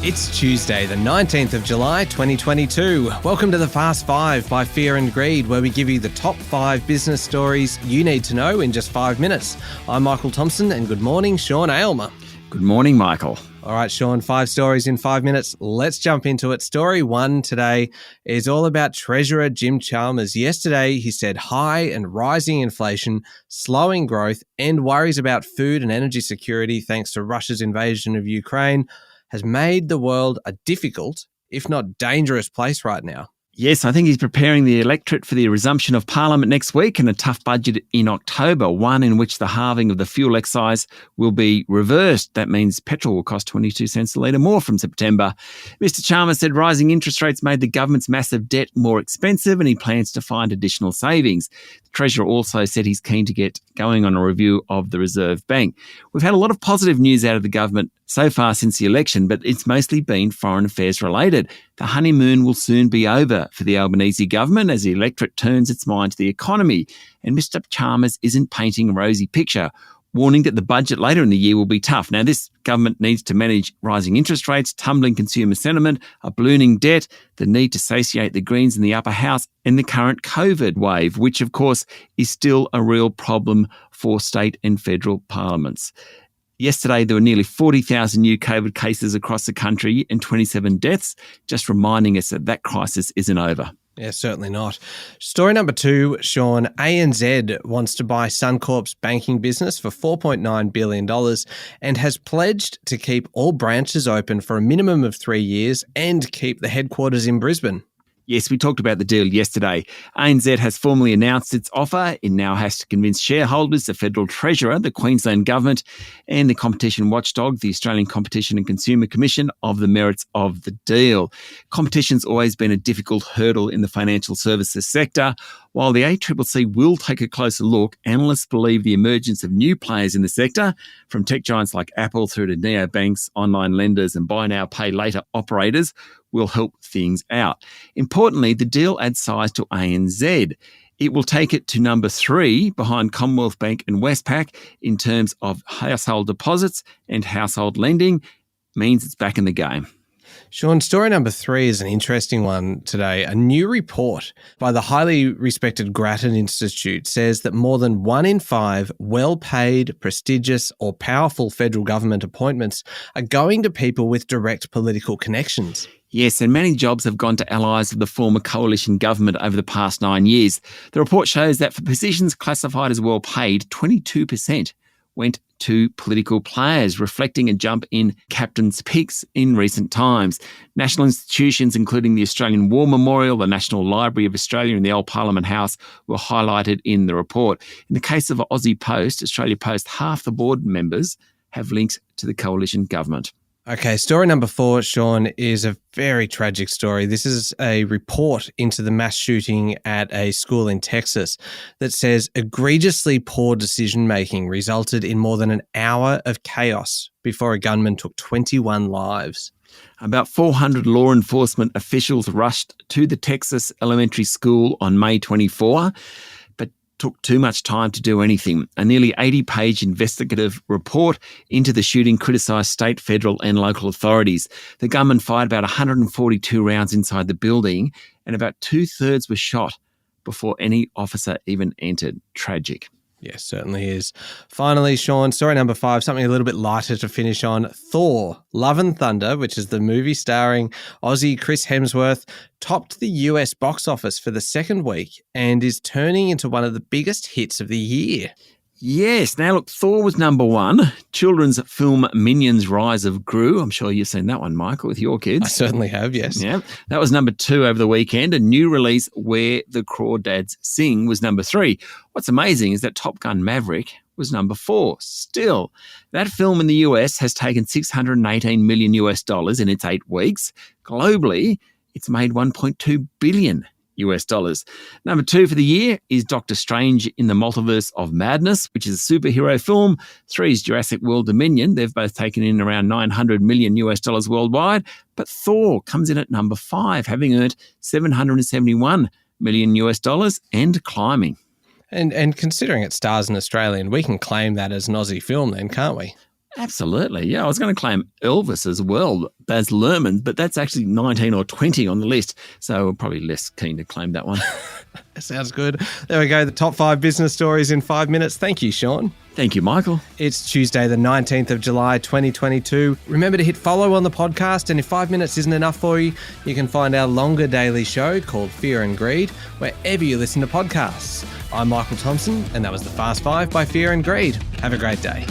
It's Tuesday, the 19th of July, 2022. Welcome to the Fast Five by Fear and Greed, where we give you the top 5 business stories you need to know in just 5 minutes. I'm Michael Thompson, and good morning, Sean Aylmer. Good morning, Michael. All right, Sean, 5 stories in 5 minutes. Let's jump into it. Story 1 today is all about Treasurer Jim Chalmers. Yesterday, he said high and rising inflation, slowing growth, and worries about food and energy security thanks to Russia's invasion of Ukraine has made the world a difficult, if not dangerous, place right now. Yes, I think he's preparing the electorate for the resumption of Parliament next week and a tough budget in October, one in which the halving of the fuel excise will be reversed. That means petrol will cost 22 cents a litre more from September. Mr Chalmers said rising interest rates made the government's massive debt more expensive and he plans to find additional savings. The Treasurer also said he's keen to get going on a review of the Reserve Bank. We've had a lot of positive news out of the government so far since the election, but it's mostly been foreign affairs related. The honeymoon will soon be over for the Albanese government as the electorate turns its mind to the economy. And Mr Chalmers isn't painting a rosy picture, warning that the budget later in the year will be tough. Now, this government needs to manage rising interest rates, tumbling consumer sentiment, a ballooning debt, the need to satiate the Greens in the upper house, and the current COVID wave, which, of course, is still a real problem for state and federal parliaments. Yesterday, there were nearly 40,000 new COVID cases across the country and 27 deaths, just reminding us that that crisis isn't over. Yeah, certainly not. Story number 2, Sean. ANZ wants to buy Suncorp's banking business for $4.9 billion and has pledged to keep all branches open for a minimum of 3 years and keep the headquarters in Brisbane. Yes, we talked about the deal yesterday. ANZ has formally announced its offer. It now has to convince shareholders, the Federal Treasurer, the Queensland Government and the competition watchdog, the Australian Competition and Consumer Commission, of the merits of the deal. Competition's always been a difficult hurdle in the financial services sector. While the ACCC will take a closer look, analysts believe the emergence of new players in the sector, from tech giants like Apple through to neobanks, online lenders and buy now, pay later operators, will help things out. Importantly, the deal adds size to ANZ. It will take it to number 3 behind Commonwealth Bank and Westpac in terms of household deposits and household lending. Means it's back in the game. Sean, story number 3 is an interesting one today. A new report by the highly respected Grattan Institute says that more than 1 in 5 well-paid, prestigious or powerful federal government appointments are going to people with direct political connections. Yes, and many jobs have gone to allies of the former coalition government over the past 9 years. The report shows that for positions classified as well-paid, 22% went to political players, reflecting a jump in captain's picks in recent times. National institutions, including the Australian War Memorial, the National Library of Australia and the Old Parliament House, were highlighted in the report. In the case of Aussie Post, Australia Post, half the board members have links to the coalition government. Okay, story number 4, Sean, is a very tragic story. This is a report into the mass shooting at a school in Texas that says egregiously poor decision-making resulted in more than an hour of chaos before a gunman took 21 lives. About 400 law enforcement officials rushed to the Texas elementary school on May 24, but took too much time to do anything. A nearly 80-page investigative report into the shooting criticised state, federal and local authorities. The gunman fired about 142 rounds inside the building and about 2/3 were shot before any officer even entered. Tragic. Yes, certainly is. Finally, Sean, story number 5, something a little bit lighter to finish on. Thor, Love and Thunder, which is the movie starring Aussie Chris Hemsworth, topped the US box office for the second week and is turning into one of the biggest hits of the year. Yes. Now, look, Thor was number 1. Children's film Minions Rise of Gru. I'm sure you've seen that one, Michael, with your kids. I certainly have, yes. Yeah. That was number 2 over the weekend. A new release, Where the Crawdads Sing, was number 3. What's amazing is that Top Gun Maverick was number 4. Still, that film in the US has taken $618 million in its 8 weeks. Globally, it's made $1.2 billion. US dollars. Number 2 for the year is Doctor Strange in the Multiverse of Madness, which is a superhero film. 3 is Jurassic World Dominion. They've both taken in around $900 million US dollars worldwide. But Thor comes in at number 5, having earned $771 million US dollars and climbing. And considering it stars an Australian, we can claim that as an Aussie film then, can't we? Absolutely. Yeah, I was going to claim Elvis as well, Baz Luhrmann, but that's actually 19 or 20 on the list. So we're probably less keen to claim that one. Sounds good. There we go. The top 5 business stories in 5 minutes. Thank you, Sean. Thank you, Michael. It's Tuesday, the 19th of July, 2022. Remember to hit follow on the podcast, and if 5 minutes isn't enough for you, you can find our longer daily show called Fear and Greed wherever you listen to podcasts. I'm Michael Thompson, and that was the Fast 5 by Fear and Greed. Have a great day.